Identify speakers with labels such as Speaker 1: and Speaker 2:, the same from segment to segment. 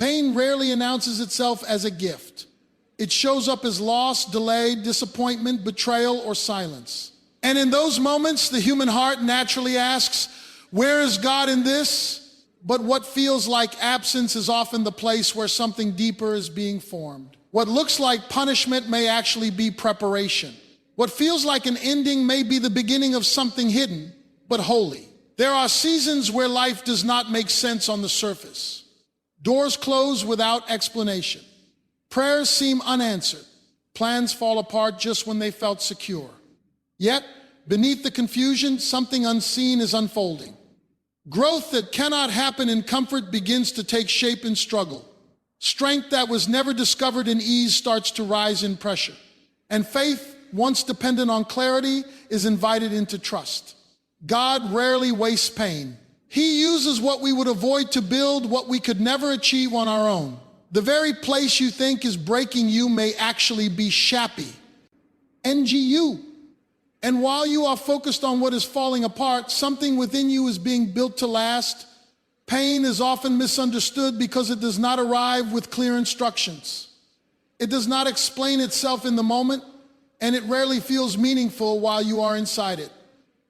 Speaker 1: Pain rarely announces itself as a gift. It shows up as loss, delay, disappointment, betrayal, or silence. And in those moments, the human heart naturally asks, where is God in this? But what feels like absence is often the place where something deeper is being formed. What looks like punishment may actually be preparation. What feels like an ending may be the beginning of something hidden, but holy. There are seasons where life does not make sense on the surface. Doors close without explanation. Prayers seem unanswered. Plans fall apart just when they felt secure. Yet, beneath the confusion, something unseen is unfolding. Growth that cannot happen in comfort begins to take shape in struggle. Strength that was never discovered in ease starts to rise in pressure. And faith, once dependent on clarity, is invited into trust. God rarely wastes pain. He uses what we would avoid to build what we could never achieve on our own. The very place you think is breaking you may actually be shappy. NGU. And while you are focused on what is falling apart, something within you is being built to last. Pain is often misunderstood because it does not arrive with clear instructions. It does not explain itself in the moment, and it rarely feels meaningful while you are inside it.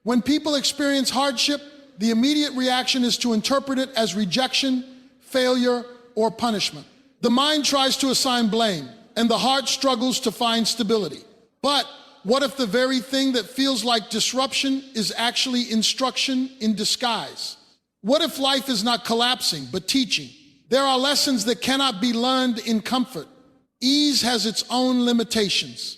Speaker 1: When people experience hardship, the immediate reaction is to interpret it as rejection, failure, or punishment. The mind tries to assign blame, and the heart struggles to find stability. But what if the very thing that feels like disruption is actually instruction in disguise? What if life is not collapsing, but teaching? There are lessons that cannot be learned in comfort. Ease has its own limitations.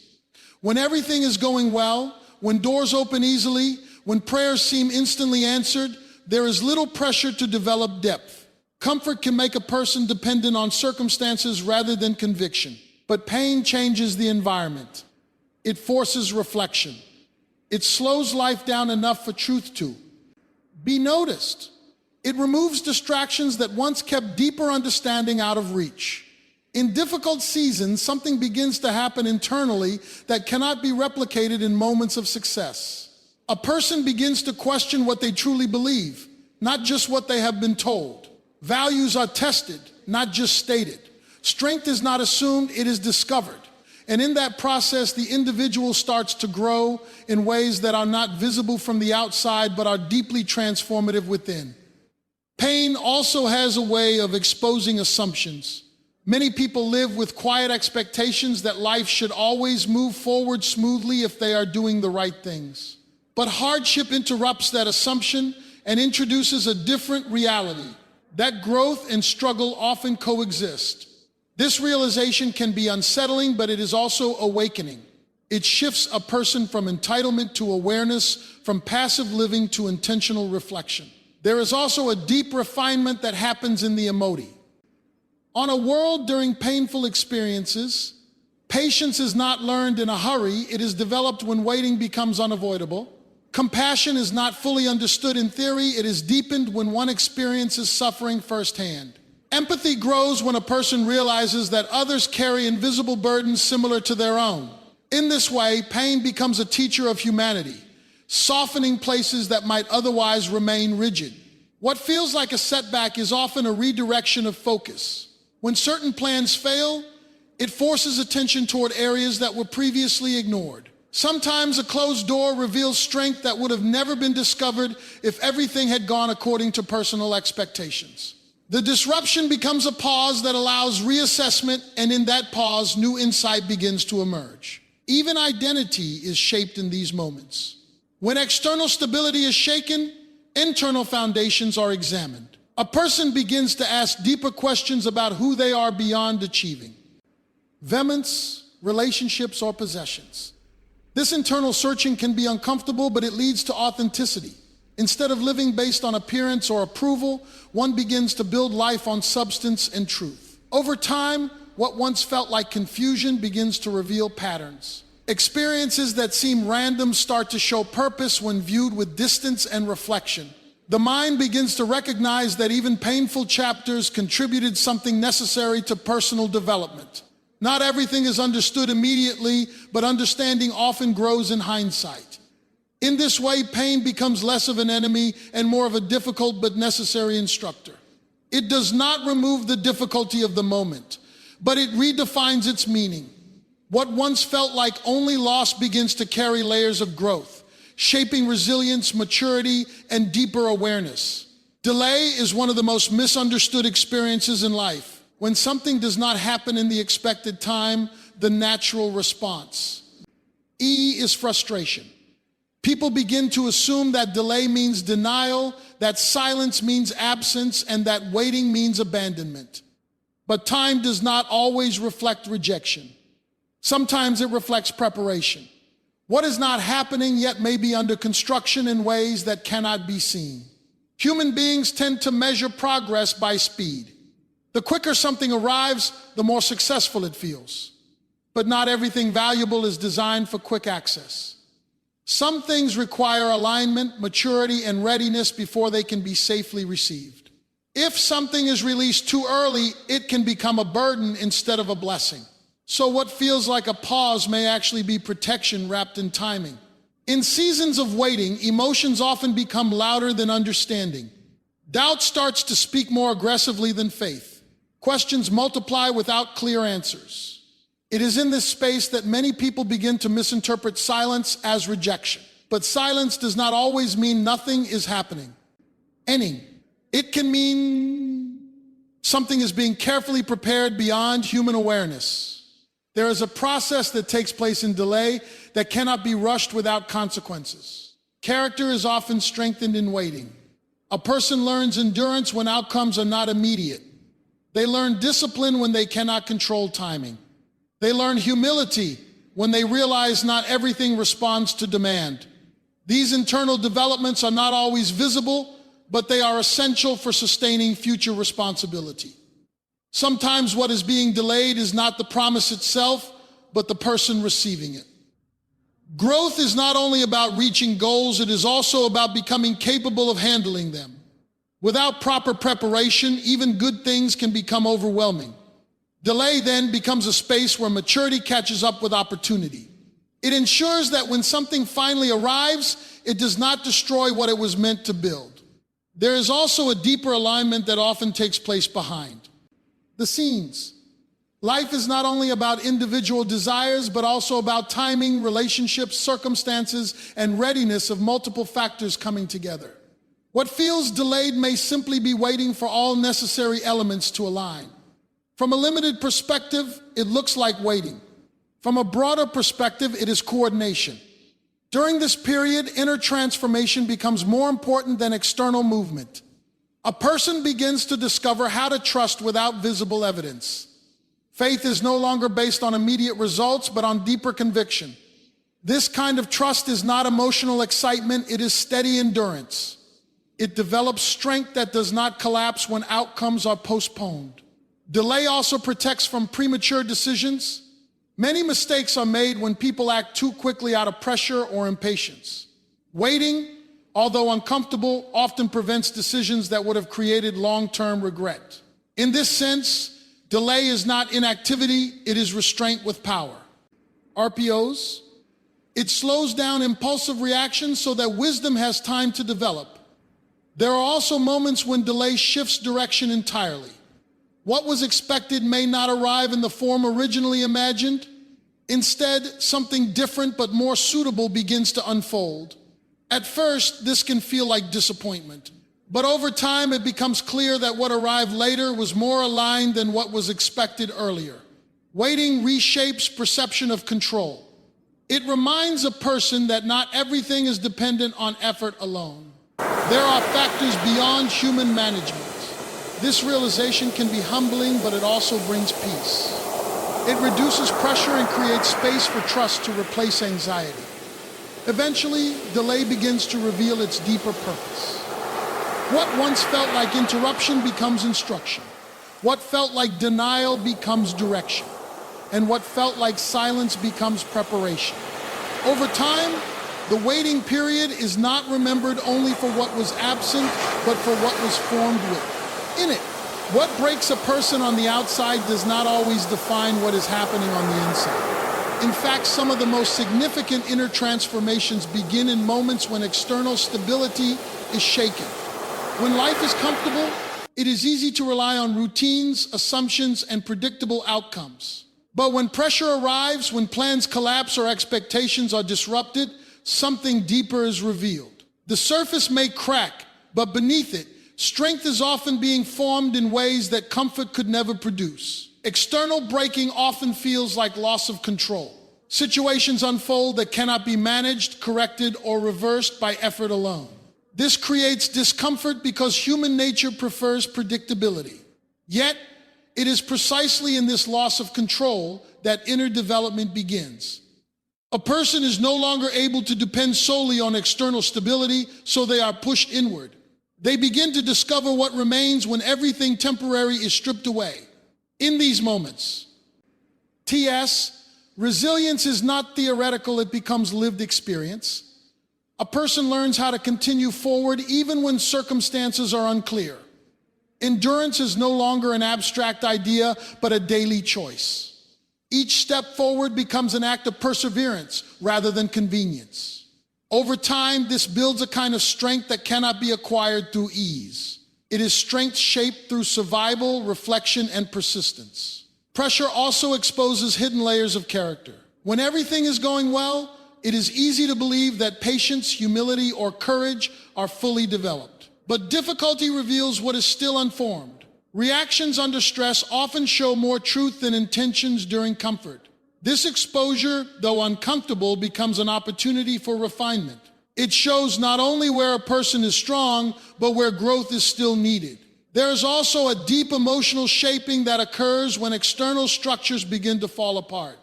Speaker 1: When everything is going well, when doors open easily, when prayers seem instantly answered, there is little pressure to develop depth. Comfort can make a person dependent on circumstances rather than conviction. But pain changes the environment. It forces reflection. It slows life down enough for truth to be noticed. It removes distractions that once kept deeper understanding out of reach. In difficult seasons, something begins to happen internally that cannot be replicated in moments of success. A person begins to question what they truly believe, not just what they have been told. Values are tested, not just stated. Strength is not assumed, it is discovered. And in that process, the individual starts to grow in ways that are not visible from the outside, but are deeply transformative within. Pain also has a way of exposing assumptions. Many people live with quiet expectations that life should always move forward smoothly if they are doing the right things. But hardship interrupts that assumption and introduces a different reality. That growth and struggle often coexist. This realization can be unsettling, but it is also awakening. It shifts a person from entitlement to awareness, from passive living to intentional reflection. There is also a deep refinement that happens in the emoji. On a world during painful experiences, patience is not learned in a hurry, it is developed when waiting becomes unavoidable. Compassion is not fully understood in theory, it is deepened when one experiences suffering firsthand. Empathy grows when a person realizes that others carry invisible burdens similar to their own. In this way, pain becomes a teacher of humanity, softening places that might otherwise remain rigid. What feels like a setback is often a redirection of focus. When certain plans fail, it forces attention toward areas that were previously ignored. Sometimes a closed door reveals strength that would have never been discovered if everything had gone according to personal expectations. The disruption becomes a pause that allows reassessment, and in that pause, new insight begins to emerge. Even identity is shaped in these moments. When external stability is shaken, internal foundations are examined. A person begins to ask deeper questions about who they are beyond achieving. Vehemence, relationships, or possessions. This internal searching can be uncomfortable, but it leads to authenticity. Instead of living based on appearance or approval, one begins to build life on substance and truth. Over time, what once felt like confusion begins to reveal patterns. Experiences that seem random start to show purpose when viewed with distance and reflection. The mind begins to recognize that even painful chapters contributed something necessary to personal development. Not everything is understood immediately, but understanding often grows in hindsight. In this way, pain becomes less of an enemy and more of a difficult but necessary instructor. It does not remove the difficulty of the moment, but it redefines its meaning. What once felt like only loss begins to carry layers of growth, shaping resilience, maturity, and deeper awareness. Delay is one of the most misunderstood experiences in life. When something does not happen in the expected time, the natural response. E is frustration. People begin to assume that delay means denial, that silence means absence, and that waiting means abandonment. But time does not always reflect rejection. Sometimes it reflects preparation. What is not happening yet may be under construction in ways that cannot be seen. Human beings tend to measure progress by speed. The quicker something arrives, the more successful it feels. But not everything valuable is designed for quick access. Some things require alignment, maturity, and readiness before they can be safely received. If something is released too early, it can become a burden instead of a blessing. So what feels like a pause may actually be protection wrapped in timing. In seasons of waiting, emotions often become louder than understanding. Doubt starts to speak more aggressively than faith. Questions multiply without clear answers. It is in this space that many people begin to misinterpret silence as rejection. But silence does not always mean nothing is happening. It can mean something is being carefully prepared beyond human awareness. There is a process that takes place in delay that cannot be rushed without consequences. Character is often strengthened in waiting. A person learns endurance when outcomes are not immediate. They learn discipline when they cannot control timing. They learn humility when they realize not everything responds to demand. These internal developments are not always visible, but they are essential for sustaining future responsibility. Sometimes what is being delayed is not the promise itself, but the person receiving it. Growth is not only about reaching goals, it is also about becoming capable of handling them. Without proper preparation, even good things can become overwhelming. Delay then becomes a space where maturity catches up with opportunity. It ensures that when something finally arrives, it does not destroy what it was meant to build. There is also a deeper alignment that often takes place behind the scenes. Life is not only about individual desires, but also about timing, relationships, circumstances, and readiness of multiple factors coming together. What feels delayed may simply be waiting for all necessary elements to align. From a limited perspective, it looks like waiting. From a broader perspective, it is coordination. During this period, inner transformation becomes more important than external movement. A person begins to discover how to trust without visible evidence. Faith is no longer based on immediate results, but on deeper conviction. This kind of trust is not emotional excitement, it is steady endurance. It develops strength that does not collapse when outcomes are postponed. Delay also protects from premature decisions. Many mistakes are made when people act too quickly out of pressure or impatience. Waiting, although uncomfortable, often prevents decisions that would have created long-term regret. In this sense, delay is not inactivity, it is restraint with power. RPOs, it slows down impulsive reactions so that wisdom has time to develop. There are also moments when delay shifts direction entirely. What was expected may not arrive in the form originally imagined. Instead, something different but more suitable begins to unfold. At first, this can feel like disappointment, but over time it becomes clear that what arrived later was more aligned than what was expected earlier. Waiting reshapes perception of control. It reminds a person that not everything is dependent on effort alone. There are factors beyond human management. This realization can be humbling, but it also brings peace. It reduces pressure and creates space for trust to replace anxiety. Eventually, delay begins to reveal its deeper purpose. What once felt like interruption becomes instruction. What felt like denial becomes direction. And what felt like silence becomes preparation. Over time, the waiting period is not remembered only for what was absent, but for what was formed with. In it, what breaks a person on the outside does not always define what is happening on the inside. In fact, some of the most significant inner transformations begin in moments when external stability is shaken. When life is comfortable, It is easy to rely on routines, assumptions, and predictable outcomes. But when pressure arrives, when plans collapse or expectations are disrupted, something deeper is revealed. The surface may crack, but beneath it, strength is often being formed in ways that comfort could never produce. External breaking often feels like loss of control. Situations unfold that cannot be managed, corrected, or reversed by effort alone. This creates discomfort because human nature prefers predictability. Yet, it is precisely in this loss of control that inner development begins. A person is no longer able to depend solely on external stability, so they are pushed inward. They begin to discover what remains when everything temporary is stripped away. In these moments, resilience is not theoretical, it becomes lived experience. A person learns how to continue forward even when circumstances are unclear. Endurance is no longer an abstract idea, but a daily choice. Each step forward becomes an act of perseverance rather than convenience. Over time, this builds a kind of strength that cannot be acquired through ease. It is strength shaped through survival, reflection, and persistence. Pressure also exposes hidden layers of character. When everything is going well, it is easy to believe that patience, humility, or courage are fully developed. But difficulty reveals what is still unformed. Reactions under stress often show more truth than intentions during comfort. This exposure, though uncomfortable, becomes an opportunity for refinement. It shows not only where a person is strong, but where growth is still needed. There is also a deep emotional shaping that occurs when external structures begin to fall apart.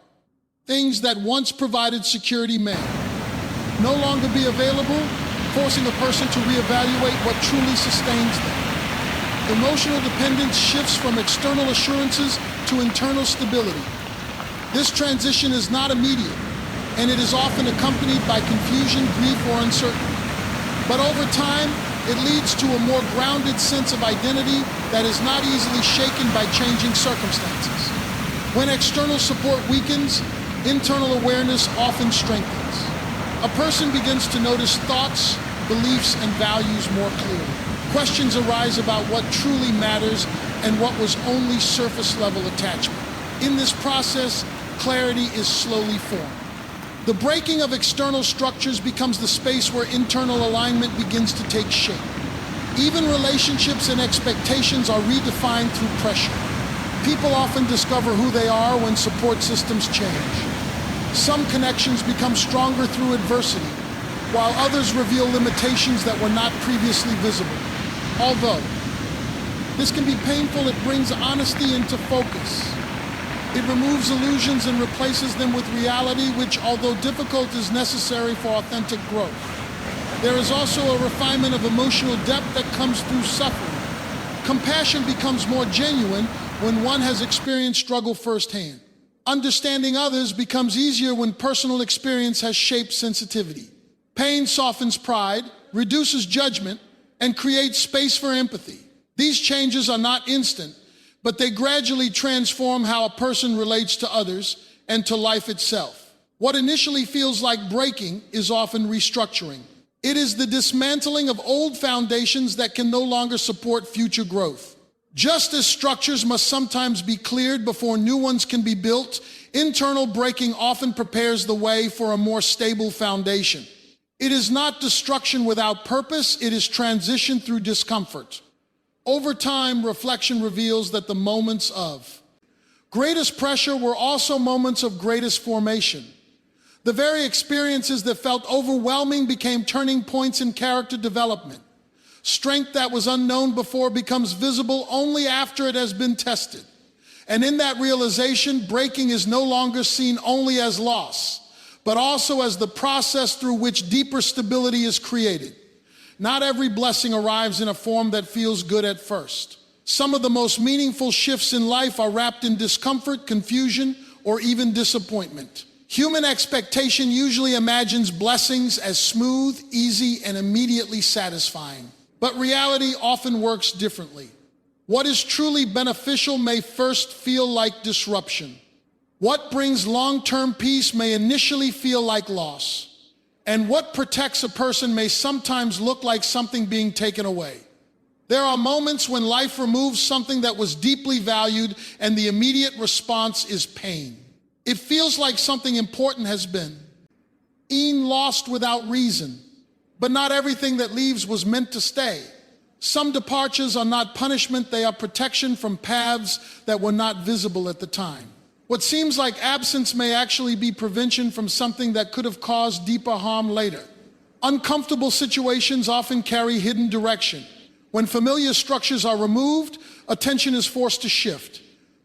Speaker 1: Things that once provided security may no longer be available, forcing a person to reevaluate what truly sustains them. Emotional dependence shifts from external assurances to internal stability. This transition is not immediate, and it is often accompanied by confusion, grief, or uncertainty. But over time, it leads to a more grounded sense of identity that is not easily shaken by changing circumstances. When external support weakens, internal awareness often strengthens. A person begins to notice thoughts, beliefs, and values more clearly. Questions arise about what truly matters and what was only surface-level attachment. In this process, clarity is slowly formed. The breaking of external structures becomes the space where internal alignment begins to take shape. Even relationships and expectations are redefined through pressure. People often discover who they are when support systems change. Some connections become stronger through adversity, while others reveal limitations that were not previously visible. Although this can be painful, it brings honesty into focus. It removes illusions and replaces them with reality, which, although difficult, is necessary for authentic growth. There is also a refinement of emotional depth that comes through suffering. Compassion becomes more genuine when one has experienced struggle firsthand. Understanding others becomes easier when personal experience has shaped sensitivity. Pain softens pride, reduces judgment, and creates space for empathy. These changes are not instant, but they gradually transform how a person relates to others and to life itself. What initially feels like breaking is often restructuring. It is the dismantling of old foundations that can no longer support future growth. Just as structures must sometimes be cleared before new ones can be built, internal breaking often prepares the way for a more stable foundation. It is not destruction without purpose, it is transition through discomfort. Over time, reflection reveals that the moments of greatest pressure were also moments of greatest formation. The very experiences that felt overwhelming became turning points in character development. Strength that was unknown before becomes visible only after it has been tested. And in that realization, breaking is no longer seen only as loss, but also as the process through which deeper stability is created. Not every blessing arrives in a form that feels good at first. Some of the most meaningful shifts in life are wrapped in discomfort, confusion, or even disappointment. Human expectation usually imagines blessings as smooth, easy, and immediately satisfying. But reality often works differently. What is truly beneficial may first feel like disruption. What brings long-term peace may initially feel like loss. And what protects a person may sometimes look like something being taken away. There are moments when life removes something that was deeply valued and the immediate response is pain. It feels like something important has been lost without reason. But not everything that leaves was meant to stay. Some departures are not punishment, they are protection from paths that were not visible at the time. What seems like absence may actually be prevention from something that could have caused deeper harm later. Uncomfortable situations often carry hidden direction. When familiar structures are removed, attention is forced to shift.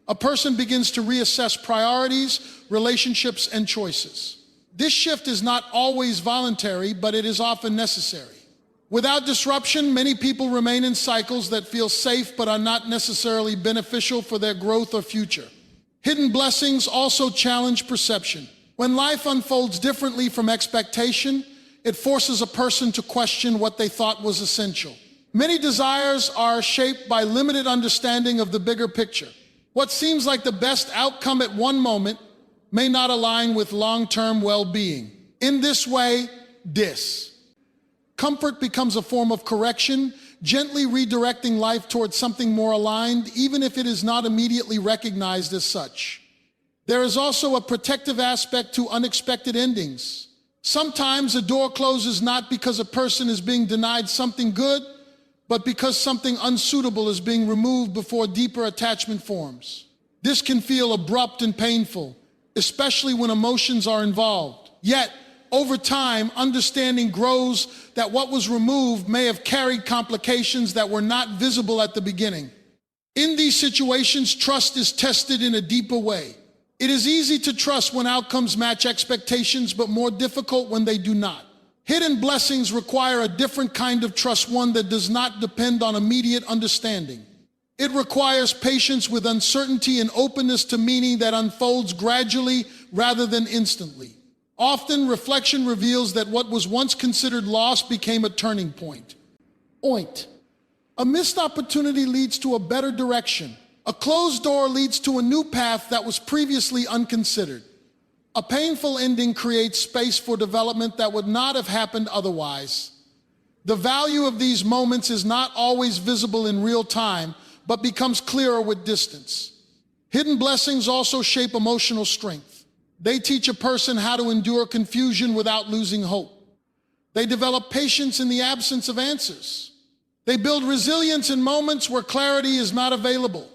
Speaker 1: A person begins to reassess priorities, relationships, and choices. This shift is not always voluntary, but it is often necessary. Without disruption, many people remain in cycles that feel safe but are not necessarily beneficial for their growth or future. Hidden blessings also challenge perception. When life unfolds differently from expectation, it forces a person to question what they thought was essential. Many desires are shaped by limited understanding of the bigger picture. What seems like the best outcome at one moment may not align with long-term well-being. In this way, comfort becomes a form of correction, gently redirecting life towards something more aligned, even if it is not immediately recognized as such. There is also a protective aspect to unexpected endings. Sometimes a door closes not because a person is being denied something good, but because something unsuitable is being removed before deeper attachment forms. This can feel abrupt and painful, especially when emotions are involved. Yet, over time, understanding grows that what was removed may have carried complications that were not visible at the beginning. In these situations, trust is tested in a deeper way. It is easy to trust when outcomes match expectations, but more difficult when they do not. Hidden blessings require a different kind of trust, one that does not depend on immediate understanding. It requires patience with uncertainty and openness to meaning that unfolds gradually rather than instantly. Often, reflection reveals that what was once considered lost became a turning point. A missed opportunity leads to a better direction. A closed door leads to a new path that was previously unconsidered. A painful ending creates space for development that would not have happened otherwise. The value of these moments is not always visible in real time, but becomes clearer with distance. Hidden blessings also shape emotional strength. They teach a person how to endure confusion without losing hope. They develop patience in the absence of answers. They build resilience in moments where clarity is not available.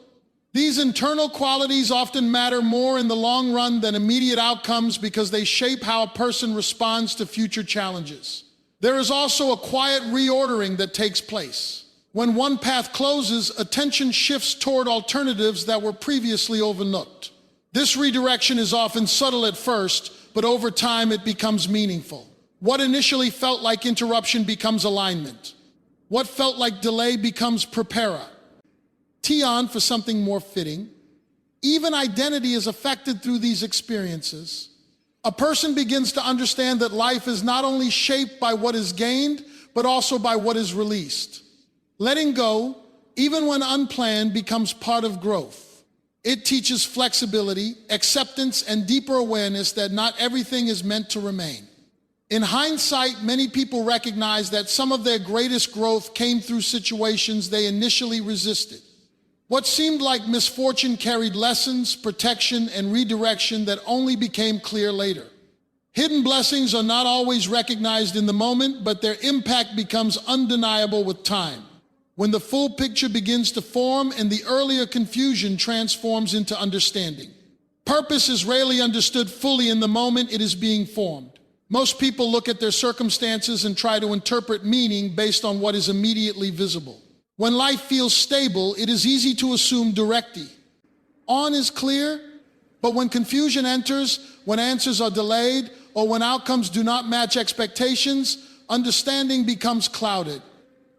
Speaker 1: These internal qualities often matter more in the long run than immediate outcomes because they shape how a person responds to future challenges. There is also a quiet reordering that takes place. When one path closes, attention shifts toward alternatives that were previously overlooked. This redirection is often subtle at first, but over time it becomes meaningful. What initially felt like interruption becomes alignment. What felt like delay becomes prepara. Tion for something more fitting. Even identity is affected through these experiences. A person begins to understand that life is not only shaped by what is gained, but also by what is released. Letting go, even when unplanned, becomes part of growth. It teaches flexibility, acceptance, and deeper awareness that not everything is meant to remain. In hindsight, many people recognize that some of their greatest growth came through situations they initially resisted. What seemed like misfortune carried lessons, protection, and redirection that only became clear later. Hidden blessings are not always recognized in the moment, but their impact becomes undeniable with time. When the full picture begins to form and the earlier confusion transforms into understanding. Purpose is rarely understood fully in the moment it is being formed. Most people look at their circumstances and try to interpret meaning based on what is immediately visible. When life feels stable, it is easy to assume directly. On is clear, but when confusion enters, when answers are delayed, or when outcomes do not match expectations, understanding becomes clouded.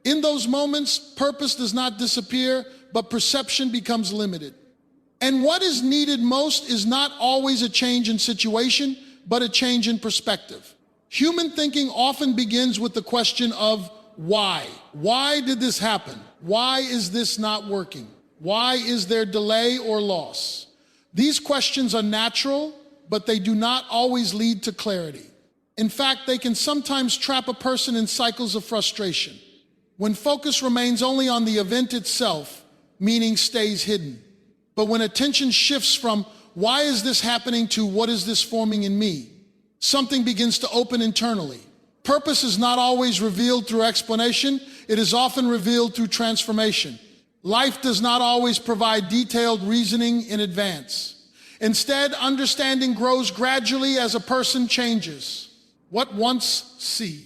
Speaker 1: In those moments, purpose does not disappear, but perception becomes limited. And what is needed most is not always a change in situation, but a change in perspective. Human thinking often begins with the question of why. Why did this happen? Why is this not working? Why is there delay or loss? These questions are natural, but they do not always lead to clarity. In fact, they can sometimes trap a person in cycles of frustration. When focus remains only on the event itself, meaning stays hidden. But when attention shifts from why is this happening to what is this forming in me, something begins to open internally. Purpose is not always revealed through explanation, it is often revealed through transformation. Life does not always provide detailed reasoning in advance. Instead, understanding grows gradually as a person changes. What once see?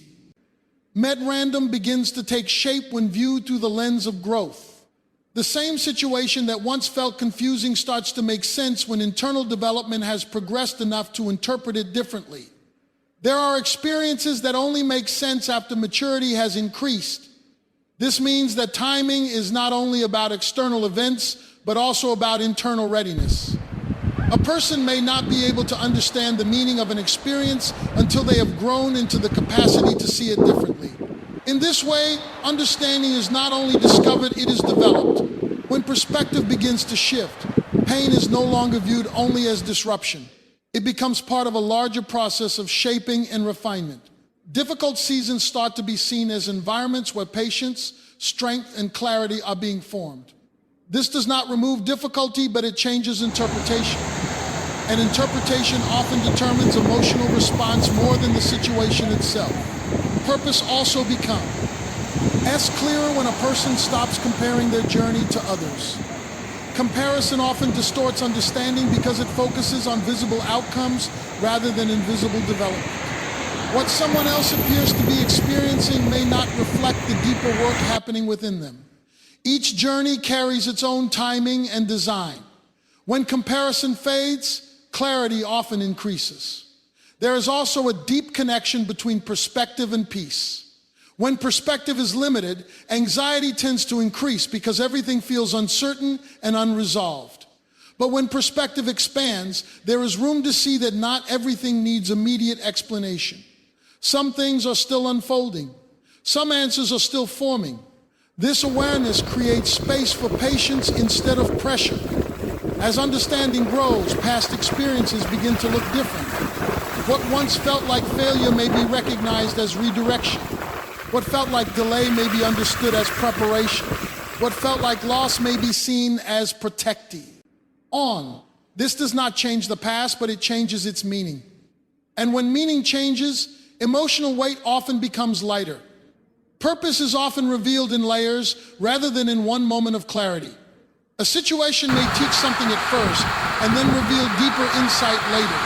Speaker 1: Med random begins to take shape when viewed through the lens of growth. The same situation that once felt confusing starts to make sense when internal development has progressed enough to interpret it differently. There are experiences that only make sense after maturity has increased. This means that timing is not only about external events, but also about internal readiness. A person may not be able to understand the meaning of an experience until they have grown into the capacity to see it differently. In this way, understanding is not only discovered, it is developed. When perspective begins to shift, pain is no longer viewed only as disruption. It becomes part of a larger process of shaping and refinement. Difficult seasons start to be seen as environments where patience, strength, and clarity are being formed. This does not remove difficulty, but it changes interpretation. And interpretation often determines emotional response more than the situation itself. Purpose also becomes clearer when a person stops comparing their journey to others. Comparison often distorts understanding because it focuses on visible outcomes rather than invisible development. What someone else appears to be experiencing may not reflect the deeper work happening within them. Each journey carries its own timing and design. When comparison fades, clarity often increases. There is also a deep connection between perspective and peace. When perspective is limited, anxiety tends to increase because everything feels uncertain and unresolved. But when perspective expands, there is room to see that not everything needs immediate explanation. Some things are still unfolding. Some answers are still forming. This awareness creates space for patience instead of pressure. As understanding grows, past experiences begin to look different. What once felt like failure may be recognized as redirection. What felt like delay may be understood as preparation. What felt like loss may be seen as protecting. This does not change the past, but it changes its meaning. And when meaning changes, emotional weight often becomes lighter. Purpose is often revealed in layers rather than in one moment of clarity. A situation may teach something at first and then reveal deeper insight later.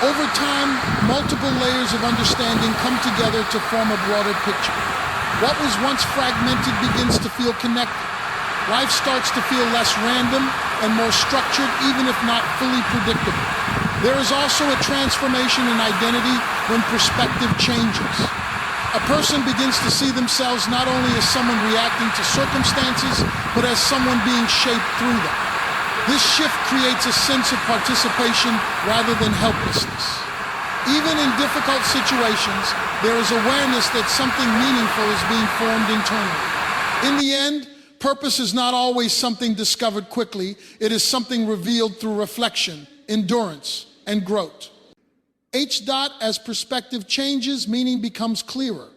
Speaker 1: Over time, multiple layers of understanding come together to form a broader picture. What was once fragmented begins to feel connected. Life starts to feel less random and more structured, even if not fully predictable. There is also a transformation in identity when perspective changes. A person begins to see themselves not only as someone reacting to circumstances, but as someone being shaped through them. This shift creates a sense of participation rather than helplessness. Even in difficult situations, there is awareness that something meaningful is being formed internally. In the end, purpose is not always something discovered quickly. It is something revealed through reflection, endurance, and growth. As perspective changes, meaning becomes clearer.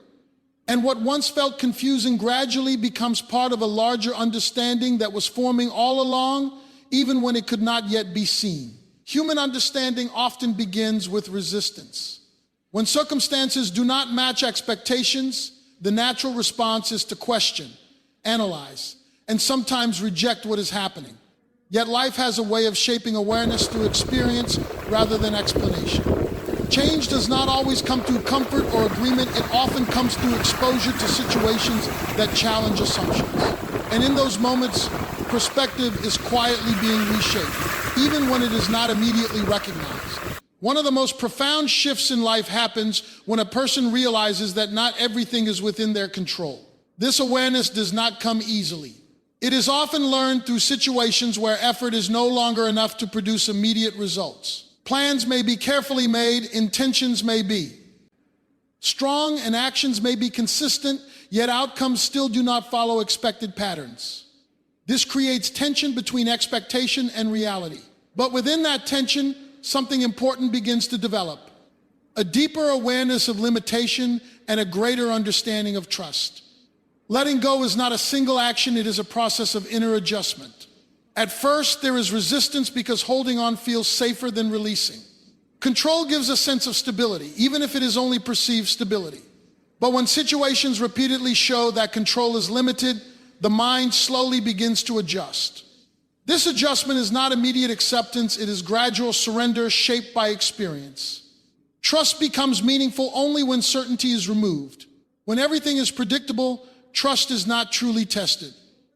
Speaker 1: And what once felt confusing gradually becomes part of a larger understanding that was forming all along, even when it could not yet be seen. Human understanding often begins with resistance. When circumstances do not match expectations, the natural response is to question, analyze, and sometimes reject what is happening. Yet life has a way of shaping awareness through experience rather than explanation. Change does not always come through comfort or agreement. It often comes through exposure to situations that challenge assumptions. And in those moments, perspective is quietly being reshaped, even when it is not immediately recognized. One of the most profound shifts in life happens when a person realizes that not everything is within their control. This awareness does not come easily. It is often learned through situations where effort is no longer enough to produce immediate results. Plans may be carefully made, intentions may be strong, and actions may be consistent, yet outcomes still do not follow expected patterns. This creates tension between expectation and reality. But within that tension, something important begins to develop: a deeper awareness of limitation and a greater understanding of trust. Letting go is not a single action, it is a process of inner adjustment. At first, there is resistance because holding on feels safer than releasing. Control gives a sense of stability, even if it is only perceived stability. But when situations repeatedly show that control is limited, the mind slowly begins to adjust. This adjustment is not immediate acceptance, it is gradual surrender shaped by experience. Trust becomes meaningful only when certainty is removed. When everything is predictable, trust is not truly tested.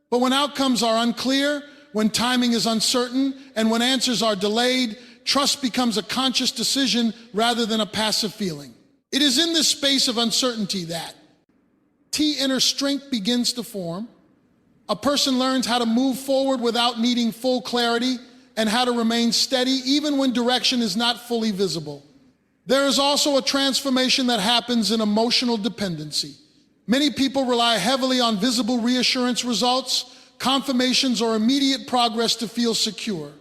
Speaker 1: But when outcomes are unclear, when timing is uncertain, and when answers are delayed, trust becomes a conscious decision rather than a passive feeling. It is in this space of uncertainty that inner strength begins to form. A person learns how to move forward without needing full clarity and how to remain steady even when direction is not fully visible. There is also a transformation that happens in emotional dependency. Many people rely heavily on visible reassurance results, confirmations, or immediate progress to feel secure.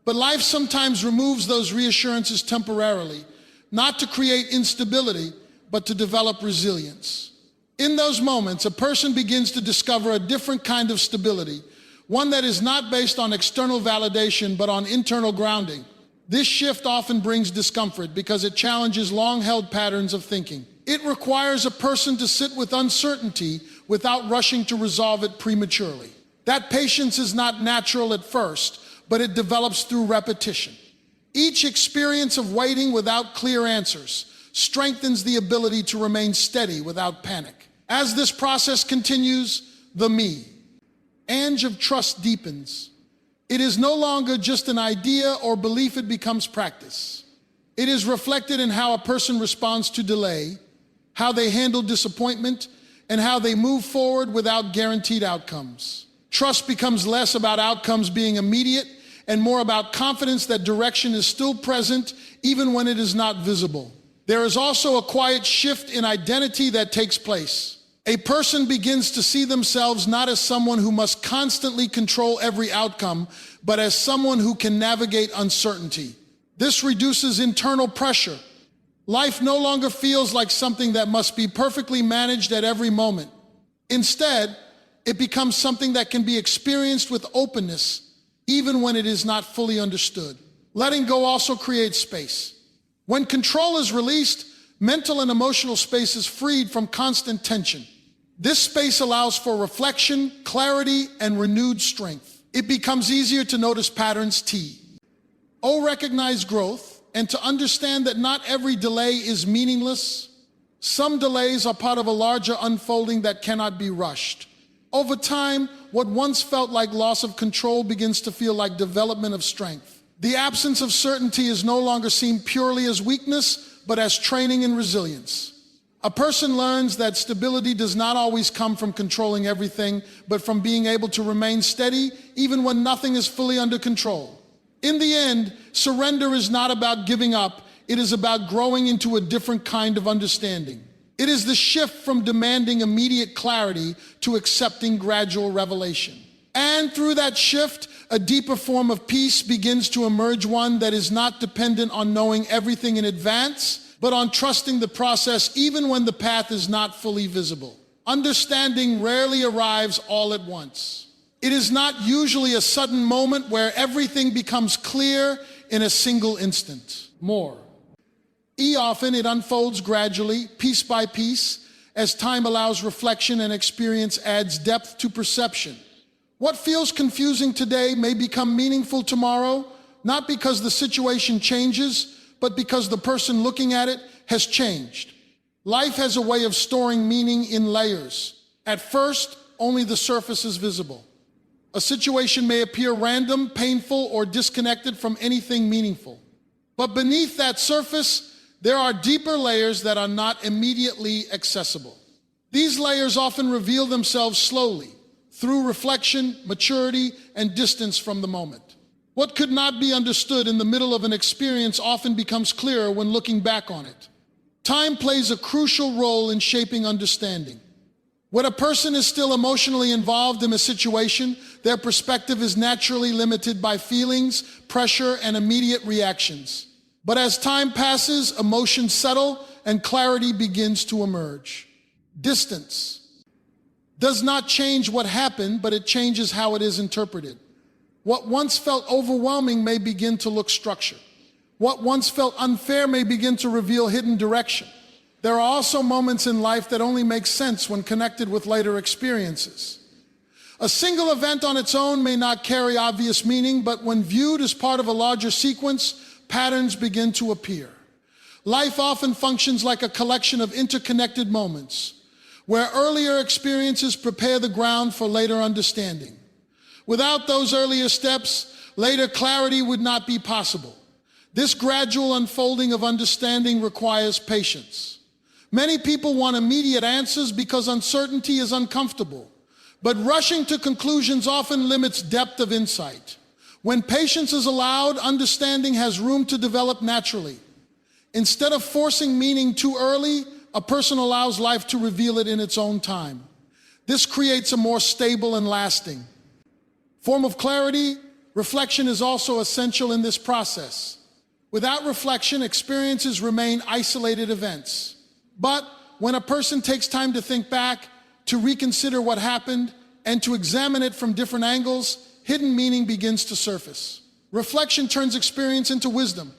Speaker 1: But life sometimes removes those reassurances temporarily, not to create instability, but to develop resilience. In those moments, a person begins to discover a different kind of stability, one that is not based on external validation, but on internal grounding. This shift often brings discomfort because it challenges long-held patterns of thinking. It requires a person to sit with uncertainty without rushing to resolve it prematurely. That patience is not natural at first, but it develops through repetition. Each experience of waiting without clear answers strengthens the ability to remain steady without panic. As this process continues, the of trust deepens. It is no longer just an idea or belief, it becomes practice. It is reflected in how a person responds to delay, how they handle disappointment, and how they move forward without guaranteed outcomes. Trust becomes less about outcomes being immediate and more about confidence that direction is still present even when it is not visible. There is also a quiet shift in identity that takes place. A person begins to see themselves not as someone who must constantly control every outcome, but as someone who can navigate uncertainty. This reduces internal pressure. Life no longer feels like something that must be perfectly managed at every moment. Instead, it becomes something that can be experienced with openness, even when it is not fully understood. Letting go also creates space. When control is released, mental and emotional space is freed from constant tension. This space allows for reflection, clarity, and renewed strength. It becomes easier to notice patterns, recognize growth, and to understand that not every delay is meaningless. Some delays are part of a larger unfolding that cannot be rushed. Over time, what once felt like loss of control begins to feel like development of strength. The absence of certainty is no longer seen purely as weakness, but as training in resilience. A person learns that stability does not always come from controlling everything, but from being able to remain steady even when nothing is fully under control. In the end, surrender is not about giving up, it is about growing into a different kind of understanding. It is the shift from demanding immediate clarity to accepting gradual revelation. And through that shift, a deeper form of peace begins to emerge, one that is not dependent on knowing everything in advance, but on trusting the process even when the path is not fully visible. Understanding rarely arrives all at once. It is not usually a sudden moment where everything becomes clear in a single instant. Often it unfolds gradually, piece by piece, as time allows reflection and experience adds depth to perception. What feels confusing today may become meaningful tomorrow, not because the situation changes, but because the person looking at it has changed. Life has a way of storing meaning in layers. At first, only the surface is visible. A situation may appear random, painful, or disconnected from anything meaningful. But beneath that surface, there are deeper layers that are not immediately accessible. These layers often reveal themselves slowly, through reflection, maturity, and distance from the moment. What could not be understood in the middle of an experience often becomes clearer when looking back on it. Time plays a crucial role in shaping understanding. When a person is still emotionally involved in a situation, their perspective is naturally limited by feelings, pressure, and immediate reactions. But as time passes, emotions settle and clarity begins to emerge. Distance. does not change what happened, but it changes how it is interpreted. What once felt overwhelming may begin to look structured. What once felt unfair may begin to reveal hidden direction. There are also moments in life that only make sense when connected with later experiences. A single event on its own may not carry obvious meaning, but when viewed as part of a larger sequence, patterns begin to appear. Life often functions like a collection of interconnected moments, where earlier experiences prepare the ground for later understanding. Without those earlier steps, later clarity would not be possible. This gradual unfolding of understanding requires patience. Many people want immediate answers because uncertainty is uncomfortable, but rushing to conclusions often limits depth of insight. When patience is allowed, understanding has room to develop naturally. Instead of forcing meaning too early, a person allows life to reveal it in its own time. This creates a more stable and lasting form of clarity. Reflection is also essential in this process. Without reflection, experiences remain isolated events. But when a person takes time to think back, to reconsider what happened, and to examine it from different angles, hidden meaning begins to surface. Reflection turns experience into wisdom.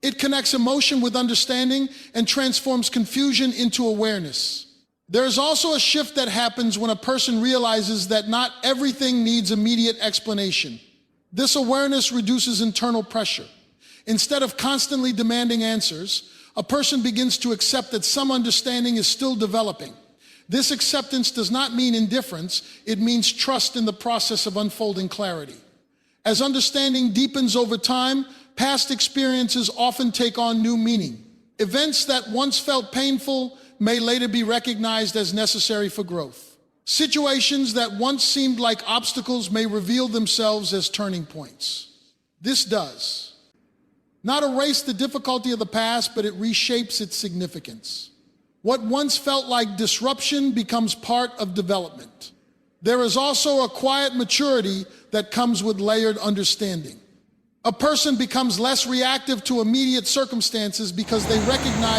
Speaker 1: It connects emotion with understanding and transforms confusion into awareness. There is also a shift that happens when a person realizes that not everything needs immediate explanation. This awareness reduces internal pressure. Instead of constantly demanding answers, a person begins to accept that some understanding is still developing. This acceptance does not mean indifference, it means trust in the process of unfolding clarity. As understanding deepens over time, past experiences often take on new meaning. Events that once felt painful may later be recognized as necessary for growth. Situations that once seemed like obstacles may reveal themselves as turning points. This does not erase the difficulty of the past, but it reshapes its significance. What once felt like disruption becomes part of development. There is also a quiet maturity that comes with layered understanding. A person becomes less reactive to immediate circumstances because they recognize